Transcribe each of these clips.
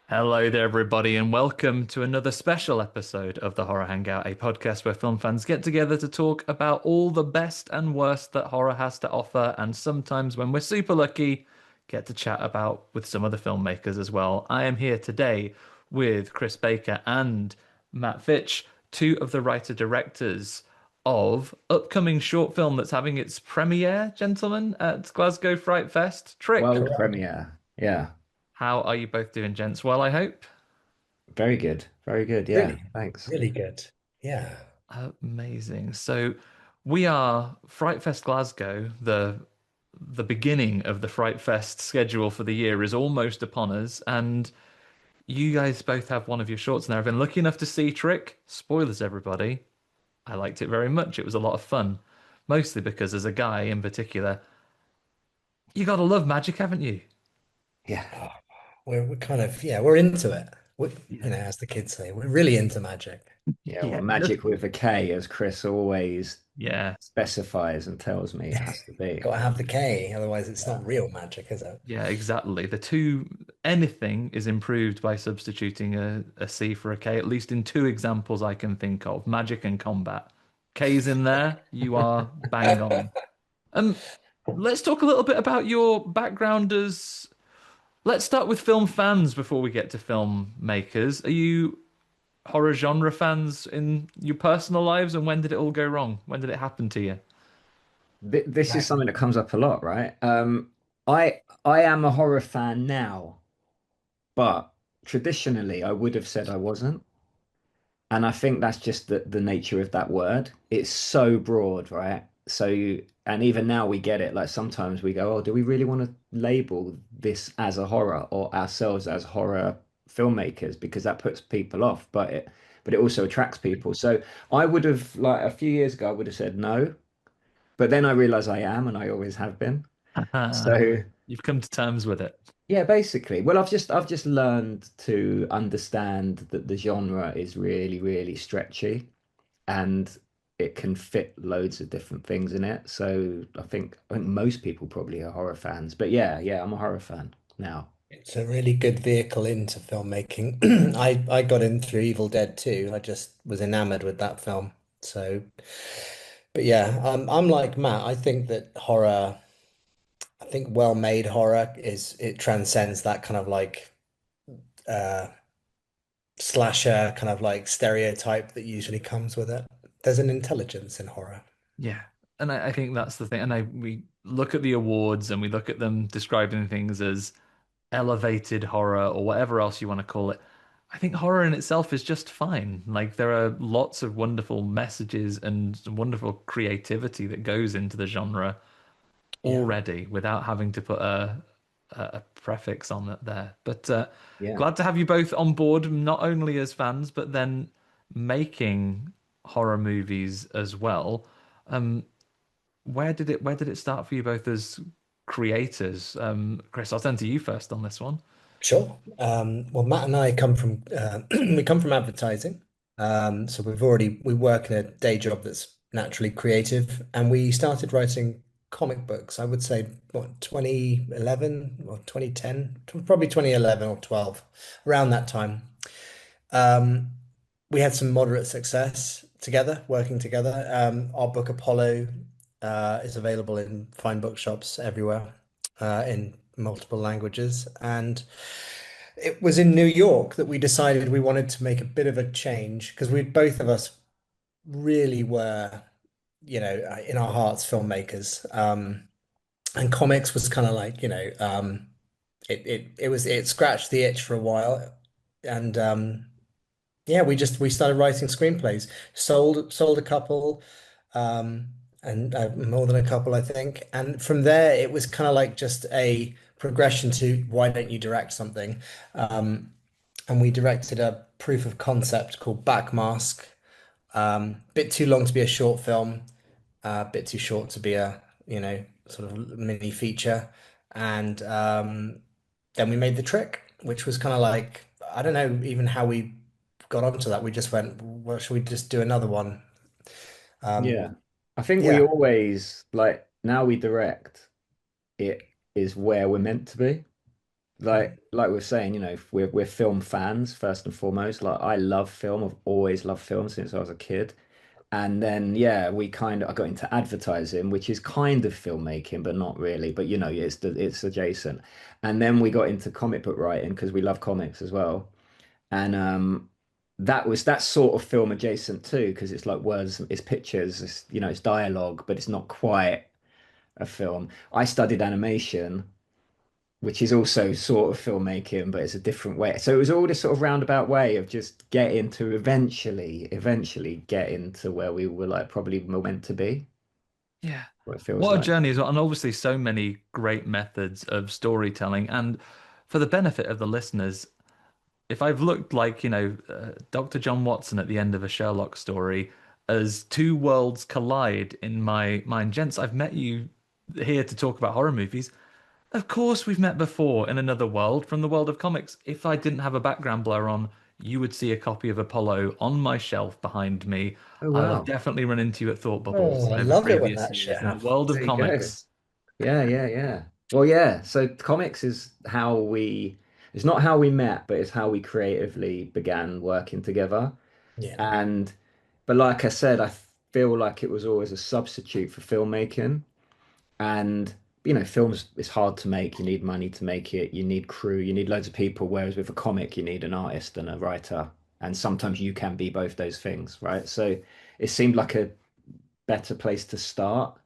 Hello there, everybody, and welcome to another special episode of the Horror Hangout, a podcast where film fans get together to talk about all the best and worst that horror has to offer, and sometimes, when we're super lucky, get to chat about with some of the filmmakers as well. I am here today with Chris Baker and Matt Fitch, two of the writer-directors of upcoming short film that's having its premiere, gentlemen, at Glasgow Fright Fest. Trick, World Correct. premiere. Yeah. how are you both doing, gents? Well, I hope. Very good. Very good. Yeah. Really, Thanks. really good. Yeah. Amazing. So we are Fright Fest Glasgow. The beginning of the Fright Fest schedule for the year is almost upon us, and you guys both have one of your shorts now. I've been lucky enough to see Trick. Spoilers, everybody. I liked it very much. It was a lot of fun, mostly because as a guy in particular, you gotta love magic, haven't you? Yeah. Oh, we're kind of, yeah, we're into it. Yeah. As the kids say, we're really into magic. Yeah. Well, Yeah. magic with a K, as Chris always Yeah. specifies and tells me it has to be. Got to have the K, otherwise it's Yeah. not real magic, is it? Yeah, exactly. Anything is improved by substituting a C for a K, at least in two examples I can think of, magic and combat. K's in there, you are bang on. Um, let's talk a little bit about your background as, let's start with film fans before we get to filmmakers. Are you horror genre fans in your personal lives, and when did it all go wrong? When did it happen to you? This is Right. something that comes up a lot, right? I am a horror fan now, but traditionally I would have said I wasn't. And I think that's just the nature of that word. It's so broad, right? And even now we get it. Like sometimes we go, oh, do we really want to label this as a horror or ourselves as horror filmmakers? Because that puts people off, but it also attracts people. So I would have, like a few years ago, I would have said no, but then I realized I am, and I always have been. So You've come to terms with it. yeah, basically. Well, I've just learned to understand that the genre is really, really stretchy and it can fit loads of different things in it. So I think most people probably are horror fans. But yeah, yeah, I'm a horror fan now. It's a really good vehicle into filmmaking. I got in through Evil Dead too. I just was enamored with that film. So, but yeah, I'm like Matt. I think that horror, I think well-made horror it transcends that kind of like uh slasher kind of like stereotype that usually comes with it. There's an intelligence in horror. Yeah. And I think that's the thing. And we look at the awards and we look at them describing things as elevated horror or whatever else you want to call it. I think horror in itself is just fine. Like there are lots of wonderful messages and wonderful creativity that goes into the genre Yeah. already without having to put a prefix on it there. But Yeah. glad to have you both on board, not only as fans, but then making horror movies as well. Um, where did it start for you both as creators? Chris, I'll turn to you first on this one. Sure. Well, Matt and I come from we come from advertising. So we work in a day job that's naturally creative, and we started writing comic books. I would say what 2011 or 2010, probably 2011 or 12, around that time. Um, we had some moderate success together, working together. Our book Apollo is available in fine bookshops everywhere in multiple languages. And it was in New York that we decided we wanted to make a bit of a change because we both of us really were, in our hearts, filmmakers. And comics was kind of like, it scratched the itch for a while. And yeah, we started writing screenplays, sold a couple, um, and more than a couple, I think. And from there, it was kind of like just a progression to why don't you direct something? And we directed a proof of concept called Backmask. Bit too long to be a short film, a bit too short to be a, sort of mini feature. And then we made The Trick, which was kind of like, I don't know even how we got onto that. We just went, well, should we just do another one? Um, Yeah. I think we yeah, always like now we direct it is where we're meant to be. like we're saying, we're film fans first and foremost. Like I love film. I've always loved film since I was a kid. And then yeah, I got into advertising, which is kind of filmmaking, but not really. But it's adjacent. And then we got into comic book writing because we love comics as well. And that's sort of film adjacent too, because it's like words, it's pictures, it's dialogue, but it's not quite a film. I studied animation, which is also sort of filmmaking, but it's a different way. So it was all this sort of roundabout way of just getting to eventually get into where we were like probably meant to be, Yeah. what it feels What a like. journey as well. And obviously, so many great methods of storytelling. And for the benefit of the listeners, if I've looked like, Dr. John Watson at the end of a Sherlock story as two worlds collide in my mind, gents, I've met you here to talk about horror movies. Of course, we've met before in another world from the world of comics. If I didn't have a background blur on, you would see a copy of Apollo on my shelf behind me. Oh I'll have wow. definitely run into you at Thought Bubbles Oh, I over love it when previous that shit years. In the happens. world of There you go. comics, Yeah. Well, yeah. So comics is it's not how we met, but it's how we creatively began working together. Yeah. And, but like I said, I feel like it was always a substitute for filmmaking. And, films is hard to make. You need money to make it. You need crew. You need loads of people. Whereas with a comic, you need an artist and a writer. And sometimes you can be both those things, right? So it seemed like a better place to start.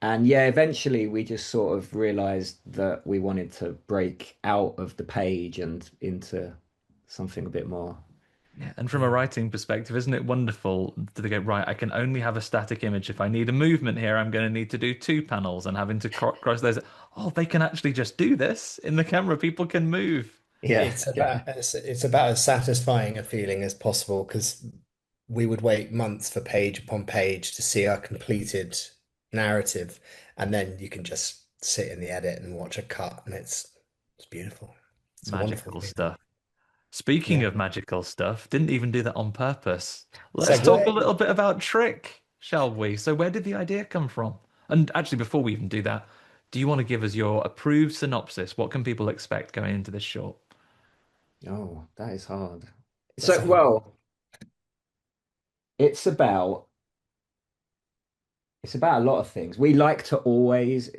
And yeah, eventually we just sort of realized that we wanted to break out of the page and into something a bit more. yeah. And from a Yeah. writing perspective, isn't it wonderful to go, right, I can only have a static image. If I need a movement here, I'm going to need to do two panels and having to cross those. Oh, they can actually just do this in the camera. People can move. Yeah, yeah, It's about as satisfying a feeling as possible because we would wait months for page upon page to see our completed narrative, and then you can just sit in the edit and watch a cut, and it's beautiful. It's a wonderful Magical feeling. stuff. Speaking Yeah. of magical stuff, didn't even do that on purpose. Let's talk a Segway. little bit about Trick, shall we? So, where did the idea come from? And actually, before we even do that, do you want to give us your approved synopsis? What can people expect going into this short? Oh, that is hard. That's So, a hard one. well, it's about it's about a lot of things. We like to always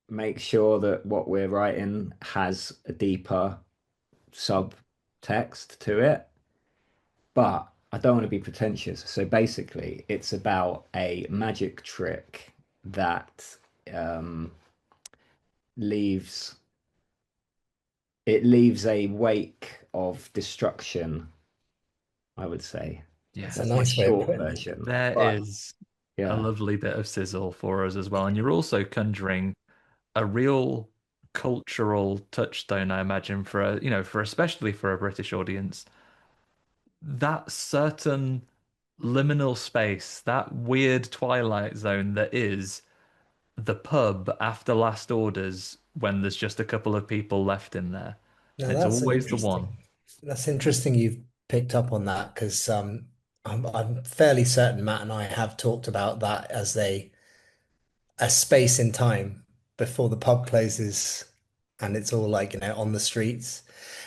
make sure that what we're writing has a deeper subtext to it, but I don't want to be pretentious. So basically, it's about a magic trick that um, leaves leaves a wake of destruction, I would say. Yeah, That's a That's my nice way of short putting it. version. there But is a yeah, lovely bit of sizzle for us as well. And you're also conjuring a real cultural touchstone, I imagine, for for especially for a British audience. That certain liminal space, that weird twilight zone that is the pub after last orders when there's just a couple of people left in there. Now It's always the one. that's interesting you've picked up on that because I'm fairly certain Matt and I have talked about that as a space in time before the pub closes and it's all like, on the streets.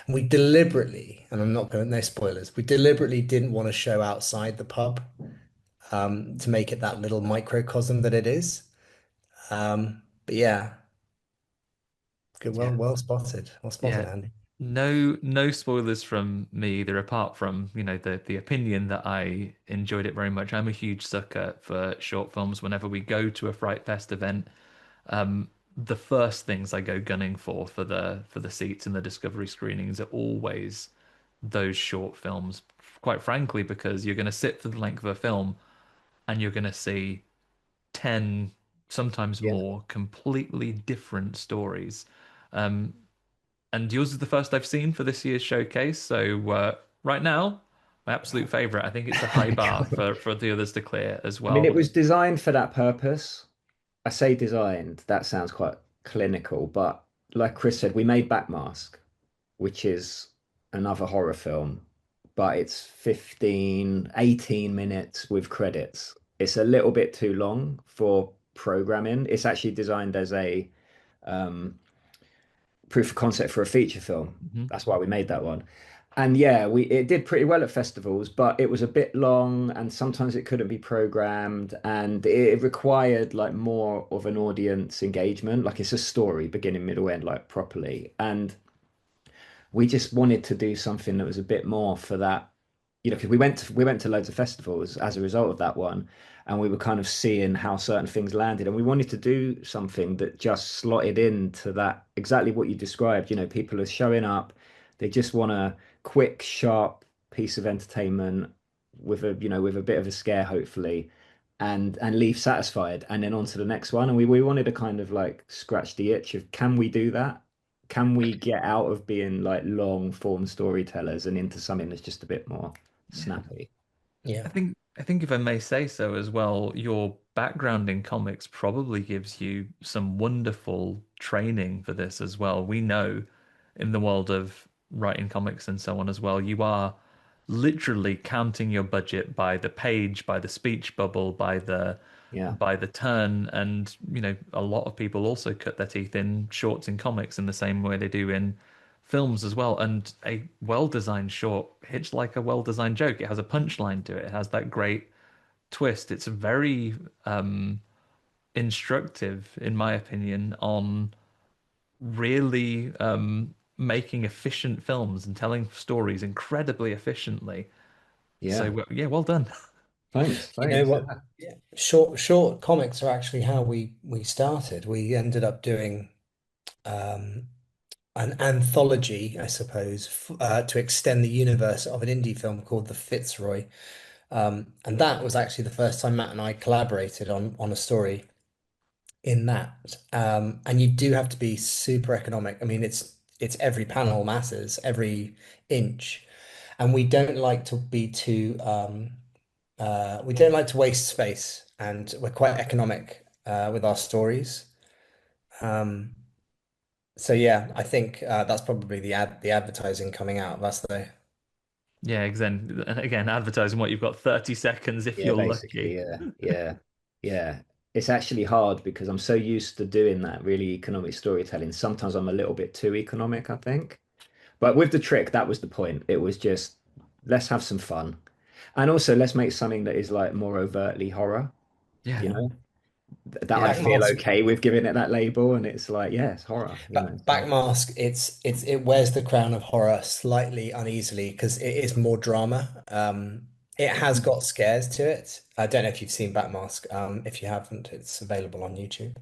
And we deliberately, and I'm not going, no spoilers, we deliberately didn't want to show outside the pub to make it that little microcosm that it is. But yeah, good, Yeah. well spotted. Well spotted, Yeah. Andy. No spoilers from me either, apart from, the opinion that I enjoyed it very much. I'm a huge sucker for short films. Whenever we go to a Fright Fest event, um, the first things I go gunning for the seats and the discovery screenings are always those short films. Quite frankly, because you're going to sit for the length of a film and you're going to see 10, sometimes Yeah. more, completely different stories. Um, and yours is the first I've seen for this year's showcase. So right now, my absolute favorite. I think it's a high bar for the others to clear as I mean, it well. was designed for that purpose. I say designed, that sounds quite clinical, but like Chris said, we made Backmask, which is another horror film, but it's 15, 18 minutes with credits. It's a little bit too long for programming. It's actually designed as a um, proof of concept for a feature film. Mhm. That's why we made that one. And yeah, we it did pretty well at festivals, but it was a bit long and sometimes it couldn't be programmed and it required like more of an audience engagement. Like it's a story, beginning, middle, end, like properly. And we just wanted to do something that was a bit more for that, because we went to loads of festivals as a result of that one, and we were kind of seeing how certain things landed, and we wanted to do something that just slotted into that exactly what you described. People are showing up, they just want a quick, sharp piece of entertainment with a bit of a scare, hopefully. And leave satisfied and then on to the next one. And we wanted to kind of like scratch the itch of, can we do that? Can we get out of being like long form storytellers and into something that's just a bit more Yeah. snappy? Yeah. I think if I may say so as well, your background in comics probably gives you some wonderful training for this as well. We know in the world of writing comics and so on as well, you are literally counting your budget by the page, by the speech bubble, Yeah, by the turn, and a lot of people also cut their teeth in shorts in comics in the same way they do in films as well. And a well-designed short hits like a well-designed joke. It has a punchline to it. It has that great twist. It's very instructive, in my opinion, on really making efficient films and telling stories incredibly efficiently. So, yeah. yeah, well done. Thanks, You know thanks. what? Yeah. Short comics are actually how we started. We ended up doing um, an anthology, I suppose, to extend the universe of an indie film called The Fitzroy. And that was actually the first time Matt and I collaborated on a story in that. And you do have to be super economic. I mean, it's every panel matters, every inch, and we don't like to be too we don't like to waste space, and we're quite economic with our stories. Um, so yeah, I think that's probably the advertising coming out of us though. Yeah, again, advertising what you've got 30 seconds if Yeah, you're basically, lucky. yeah, yeah, yeah. It's actually hard because I'm so used to doing that really economic storytelling. Sometimes I'm a little bit too economic, I think. But with the trick, that was the point. It was just, let's have some fun. And also let's make something that is like more overtly horror, Yeah. you know, that I Yeah. feel Backmask, okay with giving it that label. And it's like, yeah, it's horror. So Backmask, it wears the crown of horror slightly uneasily because it is more drama. It has got scares to it. I don't know if you've seen Backmask. If you haven't, it's available on YouTube.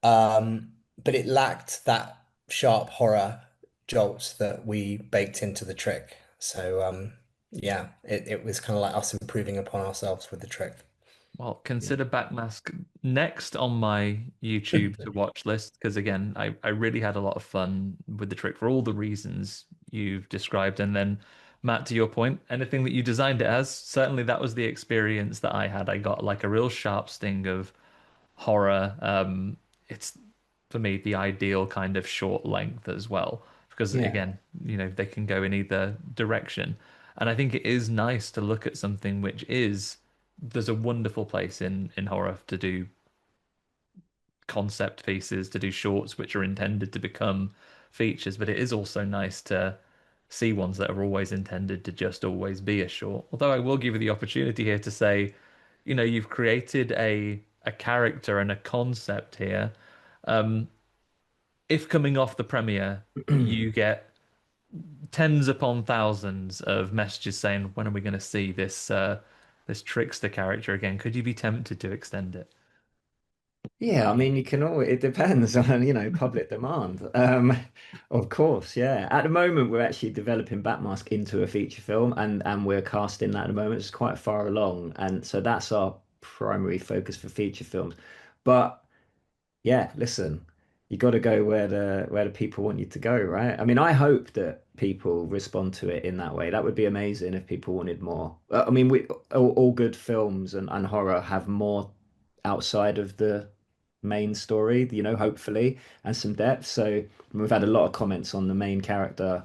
But it lacked that sharp horror jolt that we baked into the trick. So yeah, it was kind of like us improving upon ourselves with the trick. Well, yeah, consider Backmask next on my YouTube to watch list because again, I really had a lot of fun with the trick for all the reasons you've described. And then, Matt, to your point, anything that you designed it as, certainly that was the experience that I had. I got like a real sharp sting of horror. It's for me the ideal kind of short length as well because yeah, again, they can go in either direction. And I think it is nice to look at something which is there's a wonderful place in horror to do concept pieces, to do shorts which are intended to become features, but it is also nice to see ones that are always intended to just always be a short. Although I will give you the opportunity here to say, you've created a character and a concept here. If coming off the premiere, you get tens upon thousands of messages saying, "When are we going to see this trickster character again?" Could you be tempted to extend it? yeah. I mean, you can all. It depends on public demand. Of course, yeah. At the moment, we're actually developing Batmask into a feature film, and we're casting that at the moment. It's quite far along, and so that's our primary focus for feature films. But yeah, listen, you got to go where the people want you to go, right? I mean, I hope that people respond to it in that way. That would be amazing if people wanted more. I mean, we all good films and horror have more outside of the main story, hopefully, and some depth. So we've had a lot of comments on the main character,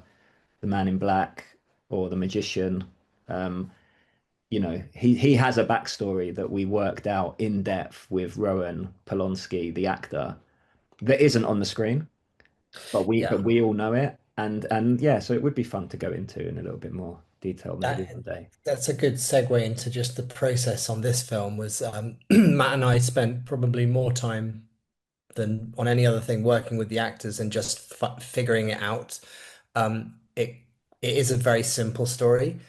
the man in black or the magician. Um, he has a backstory that we worked out in depth with Rowan Polonsky, the actor, that isn't on the screen. Yeah, but we all know it, and yeah, so it would be fun to go into in a little bit more detail maybe that one day. that's a good segue into just the process on this film was Matt and I spent probably more time than on any other thing working with the actors and just f figuring it out. It is a very simple story,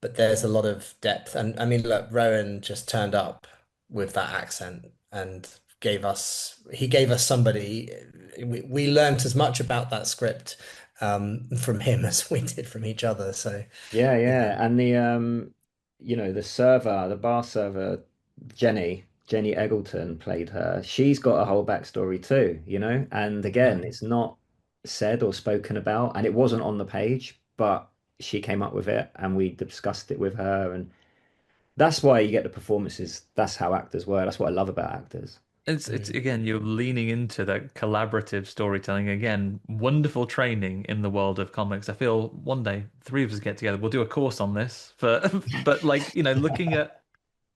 but there's a lot of depth. And I mean, look, Rowan just turned up with that accent and he gave us somebody. We learned as much about that script from him as we did from each other. So Yeah, yeah, yeah. And the you know, the server, the bar server, Jenny Eggleton played her. She's got a whole backstory too, you know? And again, mm. it's not said or spoken about, and it wasn't on the page, but she came up with it and we discussed it with her, and that's why you get the performances. That's how actors work. That's what I love about actors. It's again, you're leaning into that collaborative storytelling again. Wonderful training in the world of comics. I feel one day three of us get together, we'll do a course on this for, but like,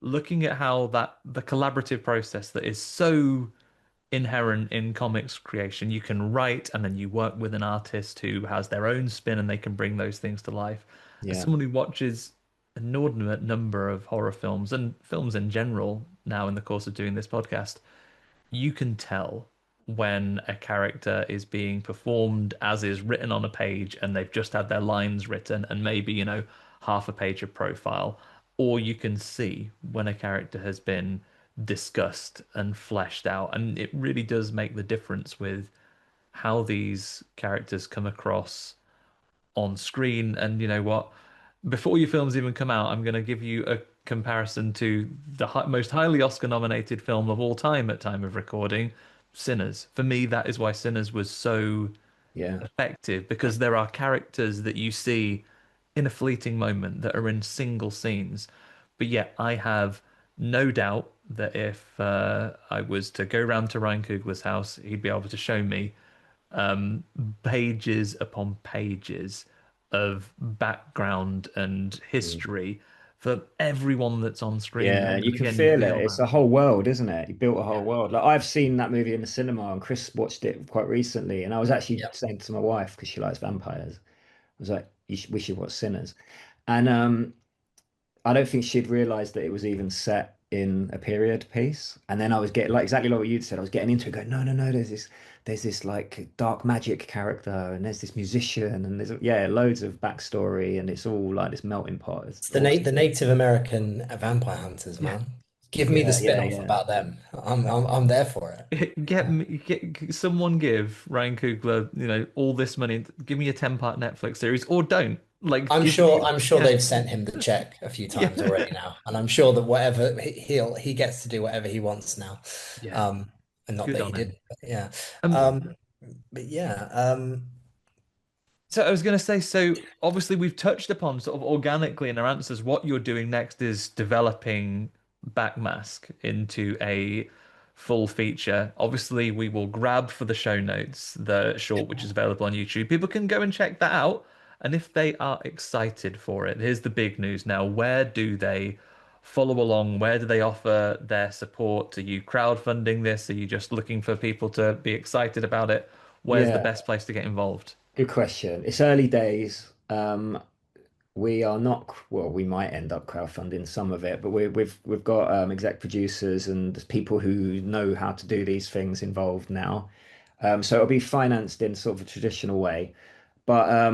looking at how that the collaborative process that is so inherent in comics creation. You can write and then you work with an artist who has their own spin and they can bring those things to life. As Yeah. someone who watches an inordinate number of horror films and films in general now in the course of doing this podcast, you can tell when a character is being performed as is written on a page and they've just had their lines written and maybe, half a page of profile, or you can see when a character has been discussed and fleshed out. And it really does make the difference with how these characters come across on screen. And you know what? Before your films even come out, I'm going to give you a comparison to the most highly Oscar nominated film of all time at time of recording, Sinners. For me, that is why Sinners was so Yeah. effective because there are characters that you see in a fleeting moment that are in single scenes. But yet, I have no doubt that if I was to go round to Ryan Coogler's house, he'd be able to show me um, pages upon pages of background and Mm. history for everyone that's on screen. Yeah, And you can again, you feel it. feel It's that. a whole world, isn't it? You built a whole Yeah, world. Like I've seen that movie in the cinema, and Chris watched it quite recently, and I was actually yeah. saying to my wife because she likes vampires, I was like, we should watch Sinners," and I don't think she'd realized that it was even set in a period piece. And then I was getting like exactly like what you'd said. I was getting into it, going, no, no, no. There's this like dark magic character, and there's this musician, and there's yeah, loads of backstory, and it's all like this melting pot. It's It's awesome. the Native American vampire hunters, Yeah. man. Give me the Yeah, yeah, spin-off yeah. about them. I'm there for it. Get Yeah. me, get someone give Ryan Coogler, all this money. Give me a 10-part Netflix series, or don't. Like, give me, I'm sure yeah, they've sent him the check a few times yeah, already now, and I'm sure that whatever he gets to do whatever he wants now. yeah. Um, and not Good that he on him. didn't, but yeah. Um, Um, but yeah, So I was going to say, so obviously we've touched upon sort of organically in our answers. What you're doing next is developing Backmask into a full feature. Obviously, we will grab for the show notes the short, which is available on YouTube. People can go and check that out. And if they are excited for it, here's the big news now. Where do they follow along? Where do they offer their support? Are you crowdfunding this? Are you just looking for people to be excited about it? Where's the Yeah, best place to get involved? good question. It's early days. We are not, well, we might end up crowdfunding some of it, but we've got exec producers and people who know how to do these things involved now. So it'll be financed in sort of a traditional way. But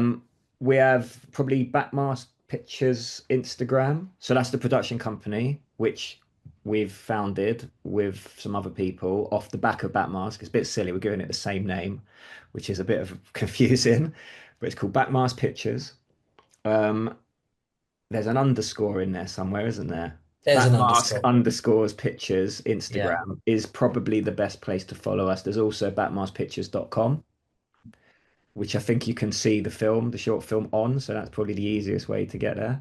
we have probably Backmask Pictures Instagram. So that's the production company, which we've founded with some other people off the back of Backmask. It's a bit silly. We're giving it the same name, which is a bit of confusing, but it's called Backmask Pictures. Um, there's an underscore in there somewhere, isn't there? there's an Backmask underscore. underscores pictures Yeah. Instagram is probably the best place to follow us. There's also backmaskpictures.com, which I think you can see the film, the short film on. So that's probably the easiest way to get there.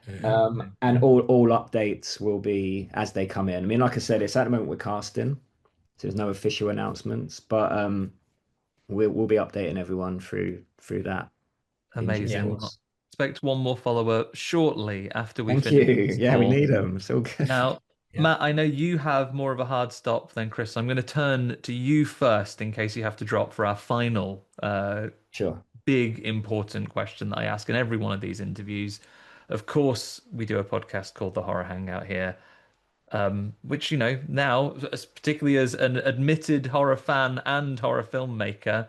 Mhm. And all updates will be as they come in. I mean, like I said, it's at the moment we're casting, so there's no official announcements, but we'll be updating everyone through that in due Amazing. Yeah. Well, course. expect one more follower shortly after we Thank finish you. this Yeah, we call. need them. It's all good. Now, Yeah. Matt, I know you have more of a hard stop than Chris. So I'm going to turn to you first in case you have to drop for our final Sure. big important question that I ask in every one of these interviews. Of course, we do a podcast called The Horror Hangout here, which, now, particularly as an admitted horror fan and horror filmmaker,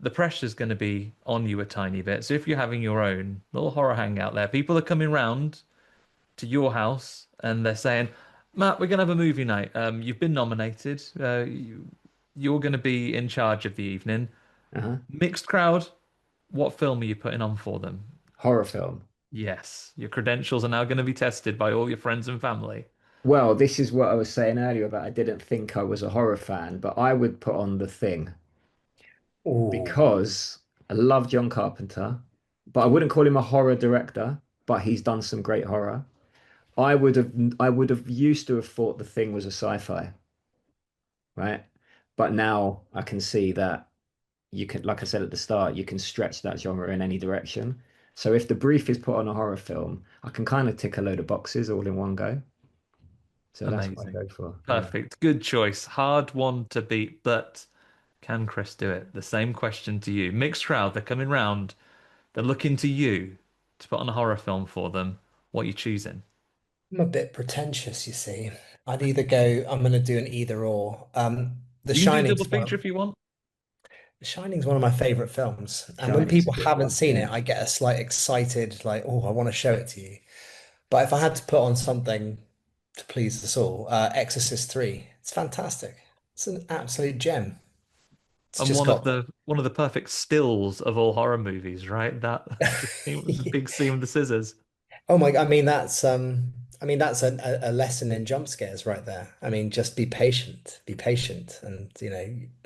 the pressure's going to be on you a tiny bit. So if you're having your own little horror hangout there, people are coming round to your house and they're saying, Matt, we're going to have a movie night. You've been nominated. You're going to be in charge of the evening. Uh-huh. Mixed crowd. What film are you putting on for them? Horror film. Yes, your credentials are now going to be tested by all your friends and family. Well, this is what I was saying earlier about I didn't think I was a horror fan, but I would put on The Thing Oh, because I love John Carpenter, but I wouldn't call him a horror director, but he's done some great horror. I would have used to have thought The Thing was a sci-fi, right? But now I can see that you can, like I said at the start, you can stretch that genre in any direction. So if the brief is put on a horror film, I can kind of tick a load of boxes all in one go. So that's what I Amazing. go for. Yeah. Perfect. Good choice. Hard one to beat, but can Chris do it? The same question to you. Mixed crowd, they're coming round. They're looking to you to put on a horror film for them. What are you choosing? I'm a bit pretentious, you see. I'd either go, I'm going to do an either or. The You can do double Shining's feature one. if you want. The Shining's one of my favorite films. And when Shining's a people good haven't one. seen Yeah. it, I get a slight excited, like, oh, I want to show it to you. But if I had to put on something to please us all, Exorcist 3. It's fantastic. It's an absolute gem. It's And just got one of the perfect stills of all horror movies, right? That the big scene with the scissors. Oh my, I mean that's a lesson in jump scares right there. I mean, just be patient and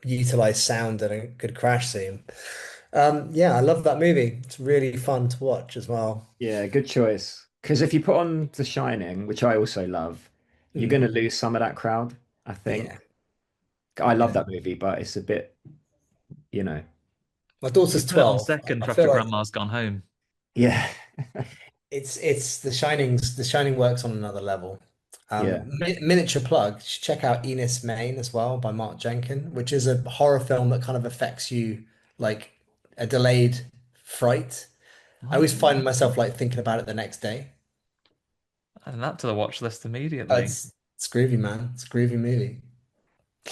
utilize sound and a good crash scene. Yeah, I love that movie. It's really fun to watch as well. Yeah, good choice. Because if you put on The Shining, which I also love, you're going to Mm, lose some of that crowd, I yeah, think. I love yeah. that movie, but it's a bit, you know, My You daughter's put it on 12. second I for after feel like Grandma's gone home. yeah, it's The Shining works on another level. yeah. Miniature plug, you should check out Enos Main as well by Mark Jenkin, which is a horror film that kind of affects you like a delayed fright. I always Okay. find myself like thinking about it the next day. Add that to the watch list immediately. It's groovy, man. It's a groovy movie.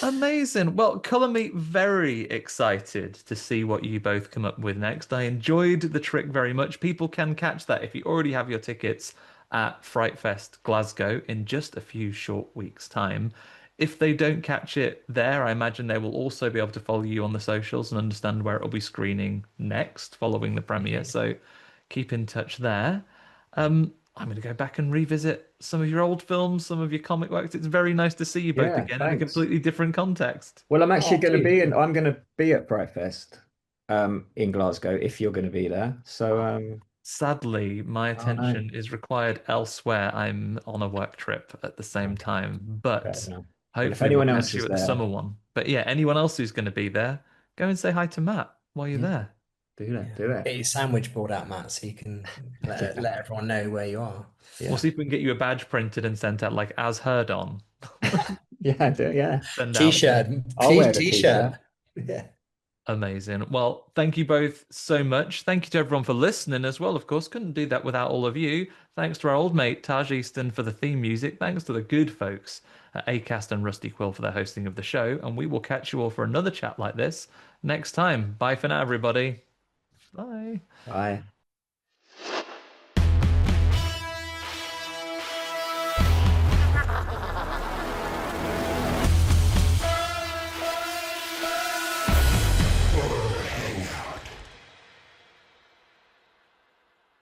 Amazing. Well, colour me very excited to see what you both come up with next. I enjoyed the trick very much. People can catch that if you already have your tickets at FrightFest Glasgow in just a few short weeks' time. If they don't catch it there, I imagine they will also be able to follow you on the socials and understand where it will be screening next following the premiere. So keep in touch there. I'm going to go back and revisit some of your old films, some of your comic works. It's very nice to see you both Yeah, again in a thanks. completely different context. Well, I'm actually Oh, going to dude. be in, I'm going to be at FrightFest in Glasgow if you're going to be there. So, Sadly, my oh no, attention is required elsewhere. I'm on a work trip at the same okay, time, fair but enough. Well, if hopefully we'll anyone else catch you is at the there, summer one. But yeah, anyone else who's going to be there, go and say hi to Matt while you're yeah, there. do that, Yeah. do it. Get your sandwich brought out, Matt, so you can Yeah, let everyone know where you are. We'll yeah, see if we can get you a badge printed and sent out like as heard on. yeah, do it, yeah. Send out there. T-shirt, I'll wear the T-shirt. t-shirt. Yeah. Amazing. Well, thank you both so much. Thank you to everyone for listening as well. Of course, couldn't do that without all of you. Thanks to our old mate Taj Easton for the theme music. Thanks to the good folks at Acast and Rusty Quill for their hosting of the show. And we will catch you all for another chat like this next time. Bye for now, everybody. Bye. Bye.